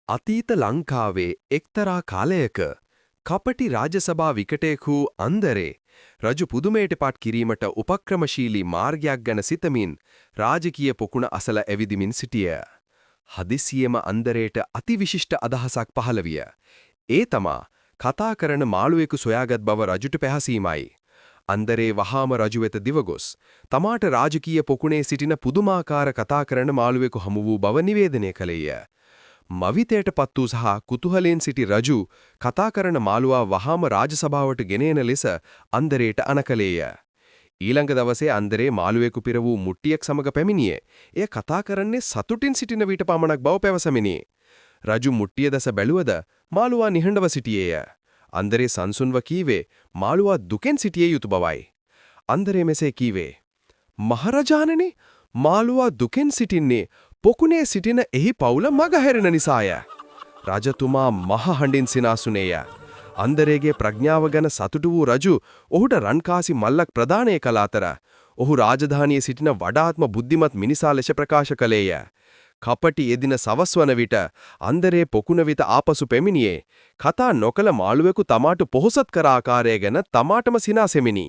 අතීත ලංකාවේ එක්තරා කාලයක කපටි රාජසභා විකටයෙකු අන්දරේ රජු පුදුමයට පත් කිරීමට උපක්‍රමශීලී මාර්ගයක් ගැන සිතමින් රාජකීය පොකුණ අසල ඇවිදිමින් සිටිය. හදිසියෙම අන්දරේට අතිවිශිෂ්ට අදහසක් පහළ විය. ඒ තමා කතා කරන මාළුවෙකු සොයාගත් බව රජුට පැහැසීමයි. අන්දරේ වහාම රජු වෙත දිවගොස් තමාට රාජකීය පොකුණේ සිටින පුදුමාකාර කතා කරන මාළුවෙකු හමු වූ බව නිවේදනය කළේය. මවිතයට පත් වූ සහ කුතුහලයෙන් සිටි රජු කතා කරන මාළුවා වහාම රාජසභාවට ගෙනෙන ලෙස අන්දරේට අනකලේය. ඊළඟ දවසේ අන්දරේ මාළුවෙකු පිර වූ මුට්ටියක් සමග පැමිණියේ. එය කතා කරන්නේ සතුටින් සිටින විට පමණක් බව පැවසමිනි. රජු මුට්ටිය දැස බැලුවද මාළුවා නිහඬව සිටියේය. අන්දරේ සංසුන්ව කීවේ මාළුවා දුකෙන් සිටියේ යුතු බවයි. අන්දරේ මෙසේ කීවේ මහරජාණනි මාළුවා දුකෙන් සිටින්නේ පොකුණේ සිටින එහි පවුල මගහැරෙන නිසාය. රජතුමා මහ හඬින් සිනාසුනේය. අන්දරේගේ ප්‍රඥාව ගැන සතුටු වූ රජු ඔහුට රන්කාසි මල්ලක් ප්‍රදානය කළ අතර ඔහු රාජධානියේ සිටින වඩාත්ම බුද්ධිමත් මිනිසා ලෙස ප්‍රකාශ කළේය. කපටි එදින සවස් වන විට අන්දරේ පොකුණ වෙත ආපසු පැමිණියේ කතා නොකළ මාළුවෙකු තමාට පොහොසත් කර ආකාරය ගැන තමාටම සිනාසෙමිනි.